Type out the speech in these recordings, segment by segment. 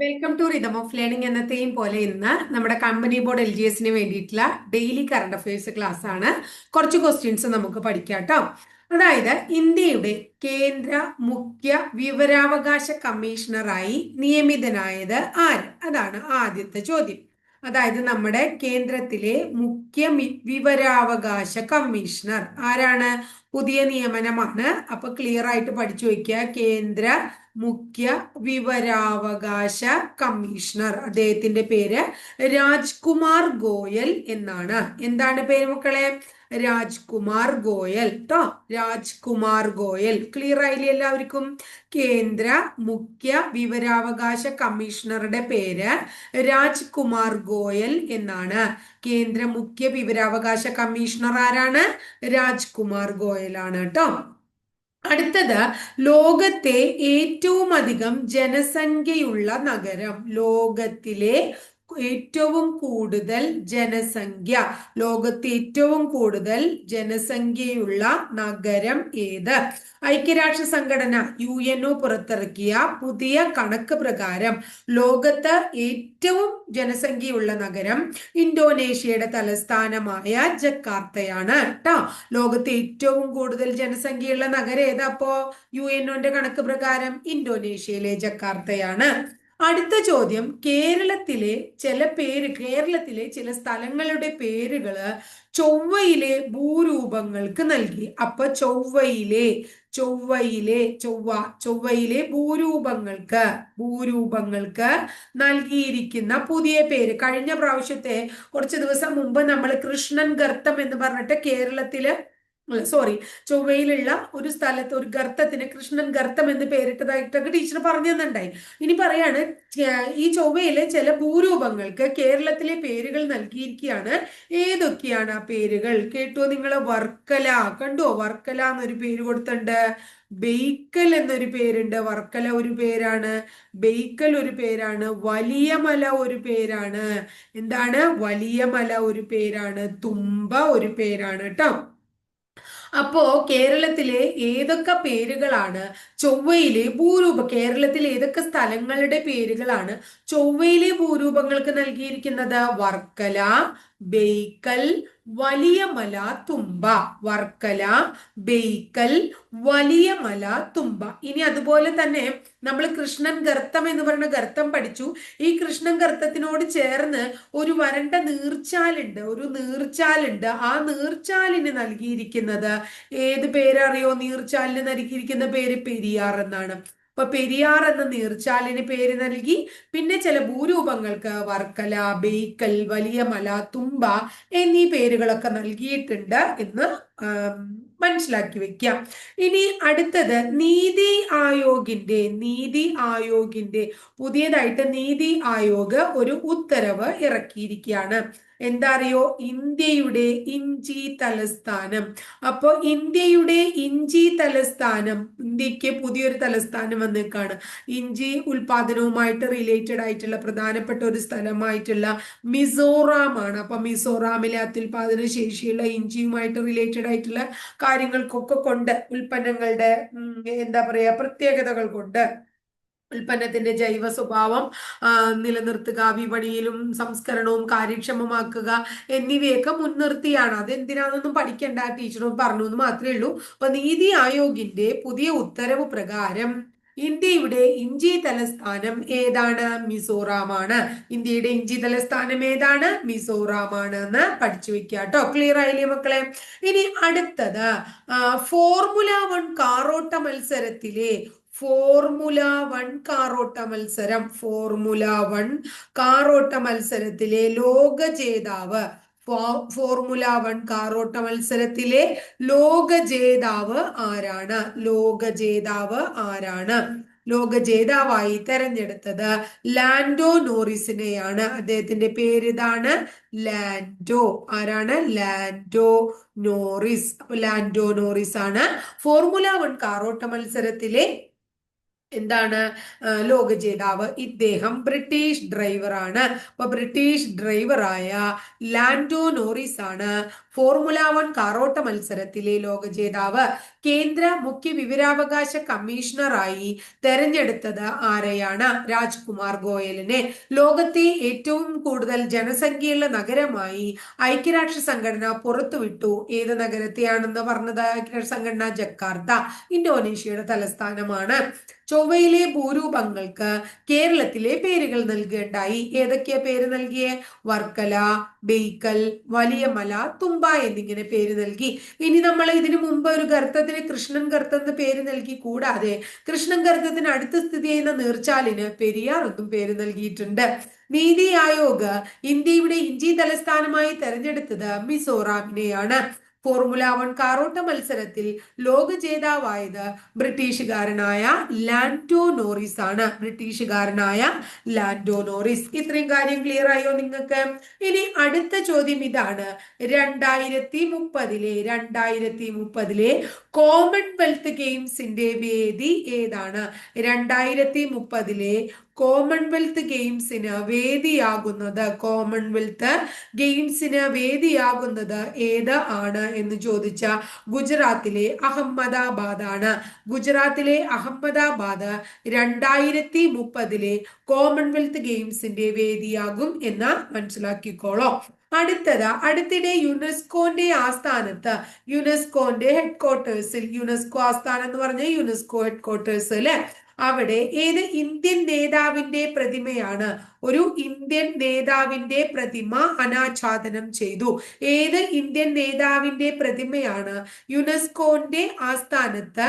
Welcome to rhythm of learning എന്നത്തെയും പോലെ ഇന്ന് നമ്മുടെ കമ്പനി ബോർഡ് LGSന് വേണ്ടിയിട്ടുള്ള ഡെയിലി കറണ്ട് അഫയേഴ്സ് ക്ലാസ് ആണ്. കുറച്ച് ക്വസ്റ്റ്യൻസ് നമുക്ക് പഠിക്കാം കേട്ടോ. അതായത് ഇന്ത്യയുടെ കേന്ദ്ര മുഖ്യ വിവരാവകാശ കമ്മീഷണറായി നിയമിതനായത് ആര്? അതാണ് ആദ്യത്തെ ചോദ്യം. അതായത് നമ്മുടെ കേന്ദ്രത്തിലെ മുഖ്യ വിവരാവകാശ കമ്മീഷണർ ആരാണ്? പുതിയ നിയമനമാണ്. അപ്പൊ ക്ലിയർ ആയിട്ട് പഠിച്ചു വെക്കുക. കേന്ദ്ര മുഖ്യ വിവരാവകാശ കമ്മീഷണർ, അദ്ദേഹത്തിന്റെ പേര് രാജ്കുമാർ ഗോയൽ എന്നാണ്. എന്താണ് പേര് മക്കളെ? രാജ്കുമാർ ഗോയൽ ട്ടോ. രാജ്കുമാർ ഗോയൽ. ക്ലിയർ ആയില്ലേ എല്ലാവർക്കും? കേന്ദ്ര മുഖ്യ വിവരാവകാശ കമ്മീഷണറുടെ പേര് രാജ്കുമാർ ഗോയൽ എന്നാണ്. കേന്ദ്ര മുഖ്യ വിവരാവകാശ കമ്മീഷണർ ആരാണ്? രാജ്കുമാർ ഗോയൽ ആണ് കേട്ടോ. അടുത്തത്, ലോകത്തെ ഏറ്റവും അധികം ജനസംഖ്യയുള്ള നഗരം. ലോകത്തിലെ ഏറ്റവും കൂടുതൽ ജനസംഖ്യ, ലോകത്തെ ഏറ്റവും കൂടുതൽ ജനസംഖ്യയുള്ള നഗരം ഏത്? ഐക്യരാഷ്ട്ര സംഘടന UNO പുറത്തിറക്കിയ പുതിയ കണക്ക് പ്രകാരം ലോകത്ത് ഏറ്റവും ജനസംഖ്യയുള്ള നഗരം ഇന്തോനേഷ്യയുടെ തലസ്ഥാനമായ ജക്കാർത്തയാണ് കേട്ടോ. ലോകത്തെ ഏറ്റവും കൂടുതൽ ജനസംഖ്യയുള്ള നഗരം ഏതാപ്പോ? UNOന്റെ കണക്ക് പ്രകാരം ഇന്തോനേഷ്യയിലെ ജക്കാർത്തയാണ്. അടുത്ത ചോദ്യം, കേരളത്തിലെ ചില സ്ഥലങ്ങളുടെ പേരുകള് ചൊവ്വയിലെ ഭൂരൂപങ്ങൾക്ക് നൽകി. അപ്പൊ ചൊവ്വയിലെ ഭൂരൂപങ്ങൾക്ക് നൽകിയിരിക്കുന്ന പുതിയ പേര്. കഴിഞ്ഞ പ്രാവശ്യത്തെ കുറച്ച് ദിവസം മുമ്പ് നമ്മൾ കൃഷ്ണൻ ഗർത്തം എന്ന് പറഞ്ഞിട്ട് കേരളത്തില് ചൊവ്വയിലുള്ള ഒരു സ്ഥലത്ത് ഒരു ഗർത്തത്തിന് കൃഷ്ണൻ ഗർത്തം എന്ന് പേരിട്ടതായിട്ടൊക്കെ ടീച്ചർ പറഞ്ഞു തന്നിട്ടുണ്ടായി. ഇനി പറയാണ്, ഈ ചൊവ്വയിലെ ചില ഭൂരൂപങ്ങൾക്ക് കേരളത്തിലെ പേരുകൾ നൽകിയിരിക്കുകയാണ്. ഏതൊക്കെയാണ് ആ പേരുകൾ? കേട്ടോ നിങ്ങൾ? വർക്കല കണ്ടോ? വർക്കല എന്നൊരു പേര് കൊടുത്തിട്ടുണ്ട്. ബെയ്ക്കൽ എന്നൊരു പേരുണ്ട്. വർക്കല ഒരു പേരാണ്, ബെയ്ക്കൽ ഒരു പേരാണ്, വലിയ മല ഒരു പേരാണ്. എന്താണ്? വലിയ മല ഒരു പേരാണ്, തുമ്പ ഒരു പേരാണ് കേട്ടോ. അപ്പോ കേരളത്തിലെ ഏതൊക്കെ പേരുകളാണ് കേരളത്തിലെ ഏതൊക്കെ സ്ഥലങ്ങളുടെ പേരുകളാണ് ചൊവ്വയിലെ ഭൂരൂപങ്ങൾക്ക് നൽകിയിരിക്കുന്നത്? വർക്കല, ബെയ്ക്കൽ, വലിയ മല, തുമ്പ. വർക്കല, ബെയ്ക്കൽ, വലിയ മല, തുമ്പ. ഇനി അതുപോലെ തന്നെ നമ്മൾ കൃഷ്ണൻ ഗർത്തം എന്ന് പറയുന്ന ഗർത്തം പഠിച്ചു. ഈ കൃഷ്ണൻ ഗർത്തത്തിനോട് ചേർന്ന് ഒരു വരണ്ട നീർച്ചാലുണ്ട്. ആ നീർച്ചാലിന് നൽകിയിരിക്കുന്നത് ഏത് പേരറിയോ? നീർച്ചാലിന് നൽകിയിരിക്കുന്ന പേര് പെരിയാർ എന്നാണ്. അപ്പൊ പെരിയാർ എന്ന നീർച്ചാലിന് പേര് നൽകി. പിന്നെ ചില ഭൂരൂപങ്ങൾക്ക് വർക്കല, ബെയ്ക്കൽ, വലിയ മല, തുമ്പ എന്നീ പേരുകളൊക്കെ നൽകിയിട്ടുണ്ട് എന്ന് മനസ്സിലാക്കി വെക്കാം. ഇനി അടുത്തത്, നീതി ആയോഗിന്റെ പുതിയതായിട്ട് നീതി ആയോഗ് ഒരു ഉത്തരവ് ഇറക്കിയിരിക്കുകയാണ്. എന്താ അറിയോ? ഇന്ത്യയുടെ ഇഞ്ചി തലസ്ഥാനം. അപ്പോ ഇന്ത്യയുടെ ഇഞ്ചി തലസ്ഥാനം, ഇന്ത്യക്ക് പുതിയൊരു തലസ്ഥാനം വന്നേക്കാണ്. ഇഞ്ചി ഉൽപാദനവുമായിട്ട് റിലേറ്റഡ് ആയിട്ടുള്ള പ്രധാനപ്പെട്ട ഒരു സ്ഥലമായിട്ടുള്ള മിസോറാം ആണ്. അപ്പൊ മിസോറാമിലെ അത്യുൽപാദന ശേഷിയുള്ള ഇഞ്ചിയുമായിട്ട് റിലേറ്റഡ് ആയിട്ടുള്ള കാര്യങ്ങൾക്കൊക്കെ കൊണ്ട്, ഉൽപ്പന്നങ്ങളുടെ എന്താ പറയാ പ്രത്യേകതകൾ കൊണ്ട് ഉൽപ്പന്നത്തിന്റെ ജൈവ സ്വഭാവം നിലനിർത്തുക, വിപണിയിലും സംസ്കരണവും കാര്യക്ഷമമാക്കുക എന്നിവയൊക്കെ മുൻനിർത്തിയാണ്. അതെന്തിനാണെന്നൊന്നും പഠിക്കേണ്ട, ടീച്ചറും പറഞ്ഞു എന്ന് മാത്രമേ ഉള്ളൂ. അപ്പൊ നീതി ആയോഗിന്റെ പുതിയ ഉത്തരവ് പ്രകാരം ഇന്ത്യയുടെ ഇഞ്ചി തലസ്ഥാനം ഏതാണ്? മിസോറാമാണ്. ഇന്ത്യയുടെ ഇഞ്ചി തലസ്ഥാനം ഏതാണ്? മിസോറാമാണ് എന്ന് പഠിച്ചു വെക്കുക കേട്ടോ. ക്ലിയർ ആയില്ലേ മക്കളെ? ഇനി അടുത്തത്, ഫോർമുല 1 കാറോട്ട മത്സരത്തിലെ ലോക ജേതാവ്, ഫോർമുല 1 കാറോട്ട മത്സരത്തിലെ ലോക ജേതാവ് ആരാണ്? ലോക ജേതാവായി തെരഞ്ഞെടുത്തത് ലാൻഡോ നോറിസിനെയാണ്. അദ്ദേഹത്തിന്റെ പേര് ഇതാണ്, ലാൻഡോ. ആരാണ്? Lando Norris. അപ്പൊ ലാൻഡോ നോറിസ് ആണ് ഫോർമുല 1 കാറോട്ട മത്സരത്തിലെ എന്താണ് ലോക ജേതാവ്. ഇദ്ദേഹം ബ്രിട്ടീഷ് ഡ്രൈവറാണ്. അപ്പൊ ബ്രിട്ടീഷ് ഡ്രൈവറായ ലാൻഡോ നോറിസ് ആണ് ഫോർമുല 1 കാറോട്ട മത്സരത്തിലെ ലോക ജേതാവ്. കേന്ദ്ര മുഖ്യ വിവരാവകാശ കമ്മീഷണറായി തെരഞ്ഞെടുത്തത് ആരെയാണ്? രാജ്കുമാർ ഗോയലിനെ. ലോകത്തെ ഏറ്റവും കൂടുതൽ ജനസംഖ്യയുള്ള നഗരമായി ഐക്യരാഷ്ട്ര സംഘടന പുറത്തുവിട്ടു. ഏത് നഗരത്തെയാണെന്ന് പറഞ്ഞത്? ഐക്യരാഷ്ട്ര സംഘടന ജക്കാർത്ത, ഇന്തോനേഷ്യയുടെ തലസ്ഥാനമാണ്. ചൊവ്വയിലെ ഭൂരൂപങ്ങൾക്ക് കേരളത്തിലെ പേരുകൾ നൽകുകയുണ്ടായി. ഏതൊക്കെയാ പേര് നൽകിയേ? വർക്കല, ബെയ്ക്കൽ, വലിയ മല, തുമ്പ എന്നിങ്ങനെ പേര് നൽകി. ഇനി നമ്മൾ ഇതിനു മുമ്പ് ഒരു ഗർത്തത്തിന് കൃഷ്ണൻ ഗർത്തം എന്ന് പേര് നൽകി. കൂടാതെ കൃഷ്ണൻ ഗർത്തത്തിന് അടുത്ത് സ്ഥിതി ചെയ്യുന്ന നീർച്ചാലിന് പെരിയാർ എന്നും പേര് നൽകിയിട്ടുണ്ട്. നീതി ആയോഗ് ഇന്ത്യയുടെ ഇഞ്ചി തലസ്ഥാനമായി തെരഞ്ഞെടുത്തത് മിസോറാമിനെയാണ്. ഫോർമുല 1 കാറോട്ട മത്സരത്തിൽ ലോക ജേതാവായത് ബ്രിട്ടീഷുകാരനായ ലാൻഡോ നോറിസ് ആണ്. ബ്രിട്ടീഷുകാരനായ ലാൻഡോ നോറിസ്. ഇത്രയും കാര്യം ക്ലിയർ ആയോ നിങ്ങൾക്ക്? ഇനി അടുത്ത ചോദ്യം ഇതാണ്. 2030 കോമൺവെൽത്ത് ഗെയിംസിന്റെ വേദി ഏതാണ്? 2030 കോമൺവെൽത്ത് ഗെയിംസിന് വേദിയാകുന്നത് ഏത് ആണ് എന്ന് ചോദിച്ച ഗുജറാത്തിലെ അഹമ്മദാബാദ് ആണ്. ഗുജറാത്തിലെ അഹമ്മദാബാദ് 2030 കോമൺവെൽത്ത് ഗെയിംസിന്റെ വേദിയാകും എന്ന് മനസ്സിലാക്കിക്കോളോ. അടുത്തിടെ യുനെസ്കോന്റെ ആസ്ഥാനത്ത്, യുനെസ്കോന്റെ ഹെഡ്ക്വാർട്ടേഴ്സിൽ, യുനെസ്കോ ആസ്ഥാനം എന്ന് പറഞ്ഞ യുനെസ്കോ ഹെഡ്ക്വാർട്ടേഴ്സിൽ അവിടെ ഏത് ഇന്ത്യൻ നേതാവിന്റെ പ്രതിമയാണ്? ഒരു ഇന്ത്യൻ നേതാവിന്റെ പ്രതിമ അനാച്ഛാദനം ചെയ്തു. ഏത് ഇന്ത്യൻ നേതാവിന്റെ പ്രതിമയാണ് യുനെസ്കോന്റെ ആസ്ഥാനത്ത്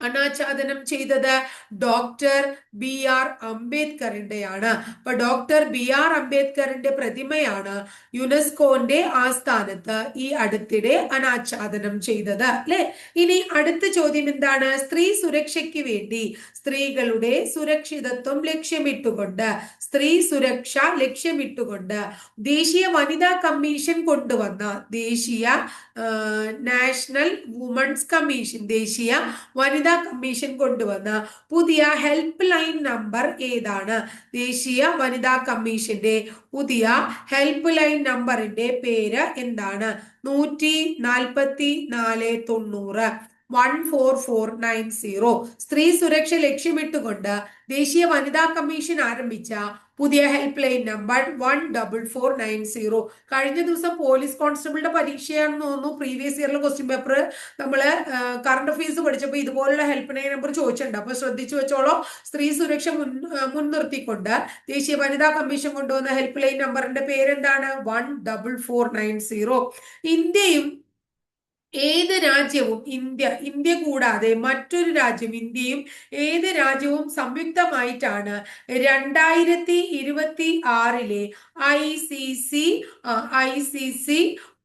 അനാച്ഛാദനം ചെയ്തത്? Doctor BR അംബേദ്കറിന്റെയാണ്. അപ്പൊ ഡോക്ടർ BR അംബേദ്കറിന്റെ പ്രതിമയാണ് യുനെസ്കോന്റെ ആസ്ഥാനത്ത് ഈ അടുത്തിടെ അനാച്ഛാദനം ചെയ്തത്, അല്ലെ? ഇനി അടുത്ത ചോദ്യം എന്താണ്? സ്ത്രീ സുരക്ഷയ്ക്ക് വേണ്ടി, സ്ത്രീകളുടെ സുരക്ഷിതത്വം ലക്ഷ്യമിട്ടുകൊണ്ട്, ദേശീയ വനിതാ കമ്മീഷൻ കൊണ്ടുവന്ന, നാഷണൽ വുമൺസ് കമ്മീഷൻ, ദേശീയ വനിതാ കമ്മീഷൻ കൊണ്ടുവന്ന പുതിയ ഹെൽപ്പ് ലൈൻ നമ്പർ ഏതാണ്? ദേശീയ വനിതാ കമ്മീഷന്റെ പുതിയ ഹെൽപ്പ് ലൈൻ നമ്പറിന്റെ പേര് എന്താണ്? 14490, 14490. സ്ത്രീ സുരക്ഷ ലക്ഷ്യമിട്ടുകൊണ്ട് ദേശീയ വനിതാ കമ്മീഷൻ ആരംഭിച്ച പുതിയ ഹെൽപ്പ് ലൈൻ നമ്പർ 14490. കഴിഞ്ഞ ദിവസം പോലീസ് കോൺസ്റ്റബിളിന്റെ പരീക്ഷയാണെന്ന് തോന്നുന്നു. പ്രീവിയസ് ഇയറിലെ ക്വസ്റ്റ്യൻ പേപ്പർ നമ്മള് കറണ്ട് അഫയേഴ്സ് പഠിച്ചപ്പോൾ ഇതുപോലുള്ള ഹെൽപ്പ് ലൈൻ നമ്പർ ചോദിച്ചിട്ടുണ്ട്. അപ്പൊ ശ്രദ്ധിച്ചു വെച്ചോളൂ. സ്ത്രീ സുരക്ഷ മുൻനിർത്തിക്കൊണ്ട് ദേശീയ വനിതാ കമ്മീഷൻ കൊണ്ടുവന്ന ഹെൽപ്പ് ലൈൻ നമ്പറിന്റെ പേരെന്താണ്? 14490. ഇന്ത്യയും ഏത് രാജ്യവും ഇന്ത്യ കൂടാതെ മറ്റൊരു രാജ്യം, ഇന്ത്യയും ഏത് രാജ്യവും സംയുക്തമായിട്ടാണ് 2026 ICC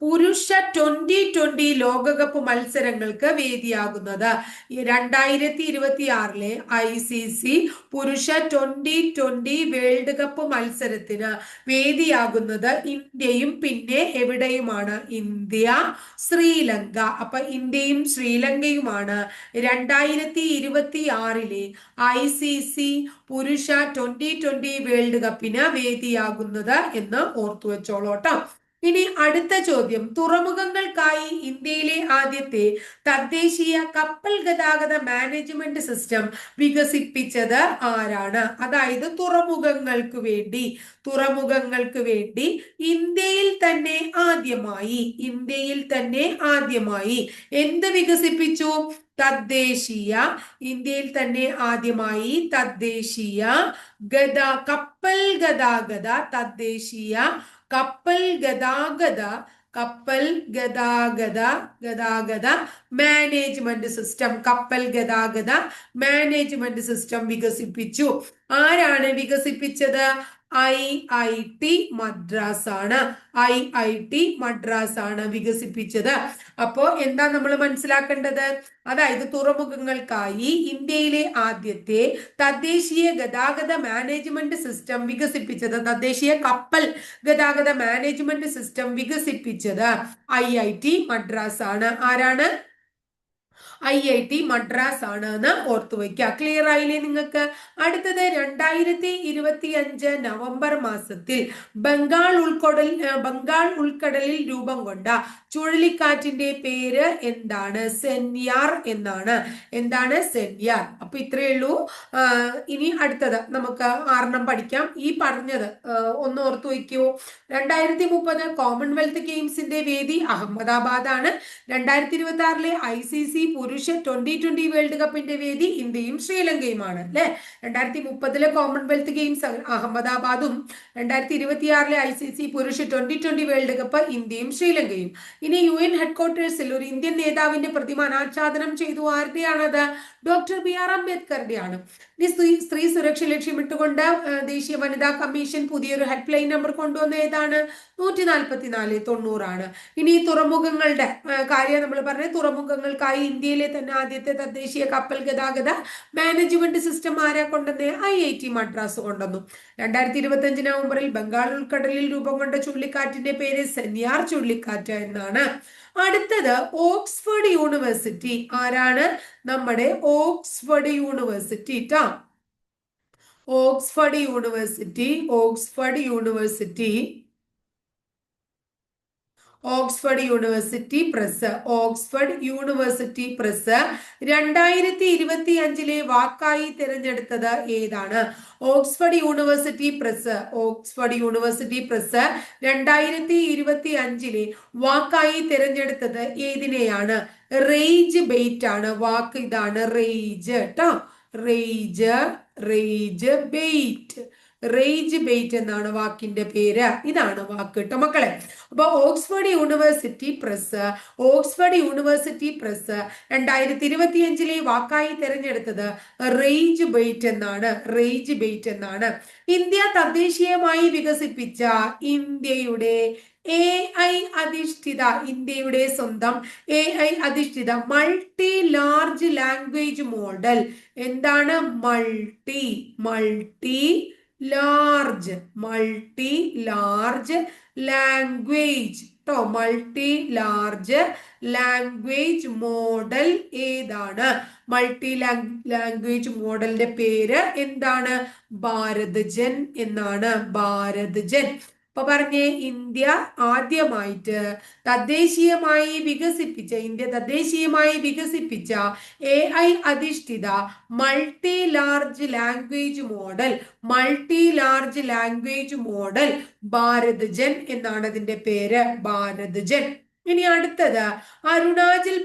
പുരുഷ 2020 ലോകകപ്പ് മത്സരങ്ങൾക്ക് വേദിയാകുന്നത്? 2026 ICC പുരുഷ 2020 വേൾഡ് കപ്പ് മത്സരത്തിന് വേദിയാകുന്നത് ഇന്ത്യയും പിന്നെ എവിടെയുമാണ്? ഇന്ത്യ, ശ്രീലങ്ക. അപ്പൊ ഇന്ത്യയും ശ്രീലങ്കയുമാണ് 2026 ICC പുരുഷ 2020 വേൾഡ് കപ്പിന് വേദിയാകുന്നത് എന്ന് ഓർത്തു വെച്ചോളൂട്ടോ. ഇനി അടുത്ത ചോദ്യം. തുറമുഖങ്ങൾക്കായി ഇന്ത്യയിലെ ആദ്യത്തെ തദ്ദേശീയ കപ്പൽ ഗതാഗത മാനേജ്മെന്റ് സിസ്റ്റം വികസിപ്പിച്ചത് ആരാണ്? അതായത് തുറമുഖങ്ങൾക്ക് വേണ്ടി ഇന്ത്യയിൽ തന്നെ ആദ്യമായി എന്ത് വികസിപ്പിച്ചു? ഇന്ത്യയിൽ തന്നെ ആദ്യമായി തദ്ദേശീയ കപ്പൽ ഗതാഗത മാനേജ്മെന്റ് സിസ്റ്റം വികസിപ്പിച്ചു. ആരാണ് വികസിപ്പിച്ചത്? IIT മദ്രാസ് ആണ് വികസിപ്പിച്ചത്. അപ്പോ എന്താ നമ്മൾ മനസ്സിലാക്കേണ്ടത്? അതായത് തുറമുഖങ്ങൾക്കായി ഇന്ത്യയിലെ ആദ്യത്തെ തദ്ദേശീയ ഗതാഗത മാനേജ്മെന്റ് സിസ്റ്റം വികസിപ്പിച്ചത്, തദ്ദേശീയ കപ്പൽ ഗതാഗത മാനേജ്മെന്റ് സിസ്റ്റം വികസിപ്പിച്ചത് IIT മദ്രാസ് ആണ്. ആരാണ്? IIT മദ്രാസ് ആണ് എന്ന് ഓർത്തു വയ്ക്കുക. ക്ലിയർ ആയില്ലേ നിങ്ങൾക്ക്? അടുത്തത് 2025 നവംബർ മാസത്തിൽ ബംഗാൾ ഉൾക്കടലിൽ രൂപം കൊണ്ട ചുഴലിക്കാറ്റിന്റെ പേര് എന്താണ്? സെൻയാർ എന്നാണ്. എന്താണ്? സെൻയാർ. അപ്പൊ ഇത്രയേ ഉള്ളൂ. ഇനി അടുത്തത് നമുക്ക് 6 പഠിക്കാം. ഈ പറഞ്ഞത് ഒന്ന് ഓർത്തു വയ്ക്കൂ. 2030 കോമൺവെൽത്ത് ഗെയിംസിന്റെ വേദി അഹമ്മദാബാദ് ആണ്. 2026 ICC പുരുഷ 2020 വേൾഡ് കപ്പിന്റെ വേദി ഇന്ത്യയും ശ്രീലങ്കയുമാണ് അല്ലെ. 2030 കോമൺവെൽത്ത് ഗെയിംസ് അഹമ്മദാബാദും 2026 ICC പുരുഷ 2020 വേൾഡ് കപ്പ് ഇന്ത്യയും ശ്രീലങ്കയും. ഇനി UN ഹെഡ്ക്വാർട്ടേഴ്സിൽ ഒരു ഇന്ത്യൻ നേതാവിന്റെ പ്രതിമ അനാച്ഛാദനം ചെയ്തു. ആരുടെയാണത്? ഡോക്ടർ BR അംബേദ്കറുടെയാണ്. ഇനി സ്ത്രീ സുരക്ഷ ലക്ഷ്യമിട്ടുകൊണ്ട് ദേശീയ വനിതാ കമ്മീഷൻ പുതിയൊരു ഹെൽപ്പ് ലൈൻ നമ്പർ കൊണ്ടുവന്ന ഏതാണ്? 144 90 ഇനി തുറമുഖങ്ങളുടെ കാര്യം നമ്മൾ പറഞ്ഞ തുറമുഖങ്ങൾക്കായി ഇന്ത്യയിലെ തന്നെ ആദ്യത്തെ തദ്ദേശീയ കപ്പൽ ഗതാഗത മാനേജ്മെന്റ് സിസ്റ്റം ആരാ കൊണ്ടുവന്നേ? IIT മദ്രാസ് കൊണ്ടുവന്നു. 2025 നവംബറിൽ ബംഗാൾ ഉൾക്കടലിൽ രൂപം കൊണ്ട ചുഴലിക്കാറ്റിന്റെ പേര് സെൻയാർ ചുഴലിക്കാറ്റ് എന്നാണ്. അടുത്തത് ഓക്സ്ഫോർഡ് യൂണിവേഴ്സിറ്റി. ആരാണ്? നമ്മുടെ ഓക്സ്ഫോർഡ് യൂണിവേഴ്സിറ്റി ട്ടാ. ഓക്സ്ഫോർഡ് യൂണിവേഴ്സിറ്റി പ്രസ് 2025 വാക്കായി തിരഞ്ഞെടുത്തത് ഏതാണ്? ഓക്സ്ഫോർഡ് യൂണിവേഴ്സിറ്റി പ്രസ് 2025 വാക്കായി തിരഞ്ഞെടുത്തത് ഏതിനെയാണ്? റേജ് ബെയ്റ്റ് ആണ്. വാക്ക് ഇതാണ്, റേജ് കേട്ടോ. റേജ് ബെയ്റ്റ് എന്നാണ് വാക്കിന്റെ പേര്. ഇതാണ് വാക്ക് കേട്ടോ മക്കളെ. അപ്പൊ ഓക്സ്ഫോർഡ് യൂണിവേഴ്സിറ്റി പ്രസ് 2025 വാക്കായി തിരഞ്ഞെടുത്തത് റേജ് ബെയ്റ്റ് എന്നാണ്. ഇന്ത്യ തദ്ദേശീയമായി വികസിപ്പിച്ച ഇന്ത്യയുടെ സ്വന്തം AI അധിഷ്ഠിത മൾട്ടി ലാർജ് ലാംഗ്വേജ് മോഡൽ എന്താണ്? മൾട്ടി ലാർജ് ലാംഗ്വേജ് മോഡൽ ഏതാണ്? മൾട്ടി ലാംഗ്വേജ് മോഡലിന്റെ പേര് എന്താണ്? ഭാരത്ജൻ എന്നാണ്. ഭാരത്ജൻ. അപ്പൊ പറഞ്ഞേ, ഇന്ത്യ തദ്ദേശീയമായി വികസിപ്പിച്ച AI അധിഷ്ഠിത മൾട്ടി ലാർജ് ലാംഗ്വേജ് മോഡൽ ഭാരത്ജൻ എന്നാണ് അതിന്റെ പേര്. ഭാരത്ജൻ. ഇനി അടുത്തത് അരുണാചൽ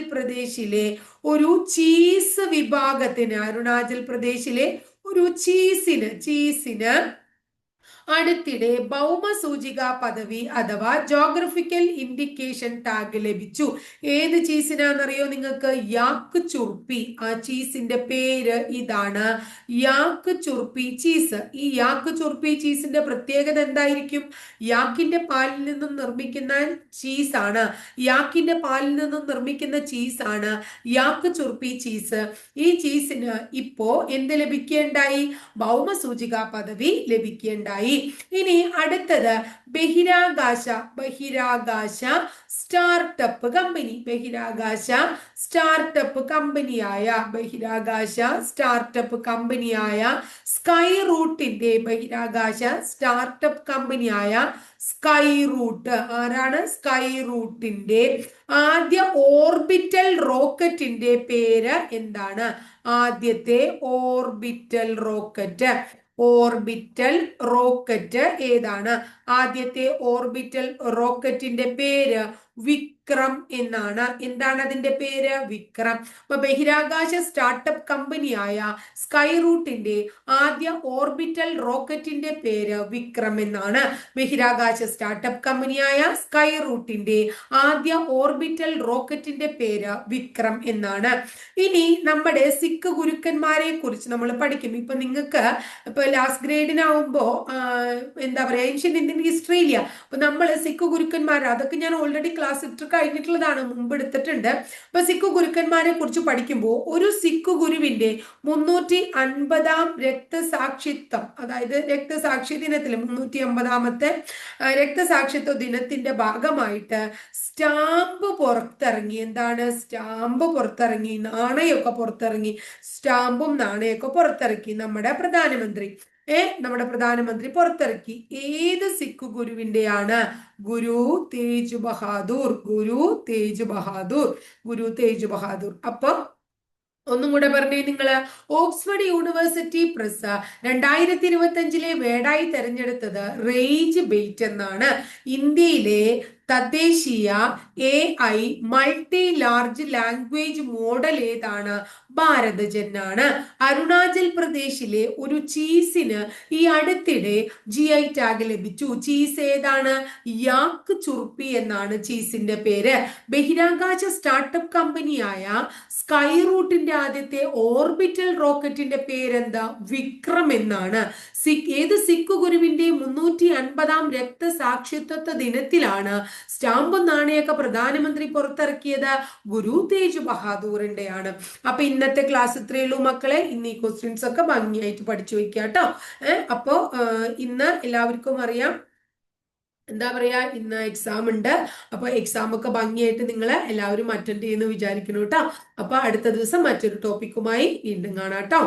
പ്രദേശിലെ ഒരു ചീസ് വിഭാഗത്തിന് ചീസിന് അടുത്തിടെ ഭൗമസൂചിക പദവി അഥവാ ജോഗ്രഫിക്കൽ ഇൻഡിക്കേഷൻ ടാഗ് ലഭിച്ചു. ഏത് ചീസിനാണെന്നറിയോ നിങ്ങൾക്ക്? യാക്ക് ചുർപ്പി. ആ ചീസിന്റെ പേര് ഇതാണ്, യാക്ക് ചുർപ്പി ചീസ്. ഈ യാക്ക് ചുർപ്പി ചീസിന്റെ പ്രത്യേകത എന്തായിരിക്കും? യാക്കിന്റെ പാലിൽ നിന്നും നിർമ്മിക്കുന്ന ചീസാണ് യാക്ക് ചുർപ്പി ചീസ്. ഈ ചീസിന് ഇപ്പോ എന്ത് ലഭിക്കേണ്ടായി? ഭൗമസൂചിക പദവി ലഭിക്കേണ്ടായി. ഇനി അടുത്തത് ബഹിരാകാശ സ്റ്റാർട്ടപ്പ് കമ്പനിയായ സ്കൈ റൂട്ട് ആരാണ്? സ്കൈ റൂട്ടിന്റെ ആദ്യ ഓർബിറ്റൽ റോക്കറ്റിന്റെ പേര് എന്താണ്? ആദ്യത്തെ ഓർബിറ്റൽ റോക്കറ്റ് ഏതാണ്? ആദ്യത്തെ ഓർബിറ്റൽ റോക്കറ്റിന്റെ പേര് വിക്രം എന്നാണ്. എന്താണ് അതിന്റെ പേര്? വിക്രം. അപ്പൊ ബഹിരാകാശ സ്റ്റാർട്ടപ്പ് കമ്പനിയായ സ്കൈ റൂട്ടിന്റെ ആദ്യ ഓർബിറ്റൽ റോക്കറ്റിന്റെ പേര് വിക്രം എന്നാണ്. ബഹിരാകാശ സ്റ്റാർട്ടപ്പ് കമ്പനിയായ സ്കൈ റൂട്ടിന്റെ ആദ്യ ഓർബിറ്റൽ റോക്കറ്റിന്റെ പേര് വിക്രം എന്നാണ്. ഇനി നമ്മുടെ സിഖ് ഗുരുക്കന്മാരെ കുറിച്ച് നമ്മൾ പഠിക്കും. ഇപ്പൊ നിങ്ങൾക്ക് ഇപ്പൊ ലാസ്റ്റ് ഗ്രേഡിനാവുമ്പോ എന്താ പറയാ, ഏൻഷ്യന്റ് ഇന്ത്യൻ ഹിസ്റ്ററി ഇല്ല. അപ്പൊ നമ്മൾ സിഖ് ഗുരുക്കന്മാർ അതൊക്കെ ഞാൻ ഓൾറെഡി ക്ലാസ് ഇട്ടിട്ട് കഴിഞ്ഞിട്ടുള്ളതാണ്, മുമ്പ് എടുത്തിട്ടുണ്ട്. അപ്പൊ സിഖ് ഗുരുക്കന്മാരെ കുറിച്ച് പഠിക്കുമ്പോൾ ഒരു സിഖ് ഗുരുവിന്റെ 350-ാം രക്തസാക്ഷിത്വം, അതായത് രക്തസാക്ഷി ദിനത്തിൽ 350-ാമത്തെ രക്തസാക്ഷിത്വ ദിനത്തിന്റെ ഭാഗമായിട്ട് സ്റ്റാമ്പ് പുറത്തിറങ്ങി. എന്താണ് സ്റ്റാമ്പ് പുറത്തിറങ്ങി? നാണയമൊക്കെ പുറത്തിറങ്ങി. സ്റ്റാമ്പും നാണയമൊക്കെ പുറത്തിറക്കി നമ്മുടെ പ്രധാനമന്ത്രി പുറത്തിറക്കി. ഏത് സിഖ് ഗുരുവിന്റെയാണ്? ഗുരു തേജ് ബഹാദൂർ. ഗുരു തേജ് ബഹാദൂർ. അപ്പൊ ഒന്നും കൂടെ പറഞ്ഞേ നിങ്ങള്. ഓക്സ്ഫോർഡ് യൂണിവേഴ്സിറ്റി പ്രസ് 2025 വേടായി തെരഞ്ഞെടുത്തത് റേജ് ബെയ്റ്റ് എന്നാണ്. ഇന്ത്യയിലെ തദ്ദേശീയ AI multi large language model ഏതാണ്? ഭാരതജൻ ആണ്. അരുണാചൽ പ്രദേശിലെ ഒരു ചീസിന് ഈ അടുത്തിടെ GI ടാഗ് ലഭിച്ചു. ചീസ് ഏതാണ്? യാക്ക് ചുർപ്പി എന്നാണ് ചീസിന്റെ പേര്. ബഹിരാകാശ സ്റ്റാർട്ടപ്പ് കമ്പനിയായ സ്കൈ റൂട്ടിന്റെ ആദ്യത്തെ ഓർബിറ്റൽ റോക്കറ്റിന്റെ പേരെന്താ? വിക്രം എന്നാണ്. ഏത് സിഖ് ഗുരുവിന്റെ 350-ാം രക്തസാക്ഷിത്വ ദിനത്തിലാണ് സ്റ്റാമ്പും നാണയൊക്കെ പ്രധാനമന്ത്രി പുറത്തിറക്കിയത്? ഗുരു തേജ് ബഹാദൂറിന്റെയാണ്. അപ്പൊ ഇന്നത്തെ ക്ലാസ് ഇത്രയേ ഉള്ളൂ മക്കളെ. ഇന്ന് ഈ ക്വസ്റ്റ്യൻസ് ഒക്കെ ഭംഗിയായിട്ട് പഠിച്ചു വെക്കുക കേട്ടോ. അപ്പോ ഇന്ന് എല്ലാവർക്കും അറിയാം, എന്താ പറയാ, ഇന്ന് എക്സാം ഉണ്ട്. അപ്പൊ എക്സാം ഒക്കെ ഭംഗിയായിട്ട് നിങ്ങൾ എല്ലാവരും അറ്റൻഡ് ചെയ്യുന്നു വിചാരിക്കുന്നു കേട്ടോ. അപ്പൊ അടുത്ത ദിവസം മറ്റൊരു ടോപ്പിക്കുമായി വീണ്ടും കാണാം കേട്ടോ.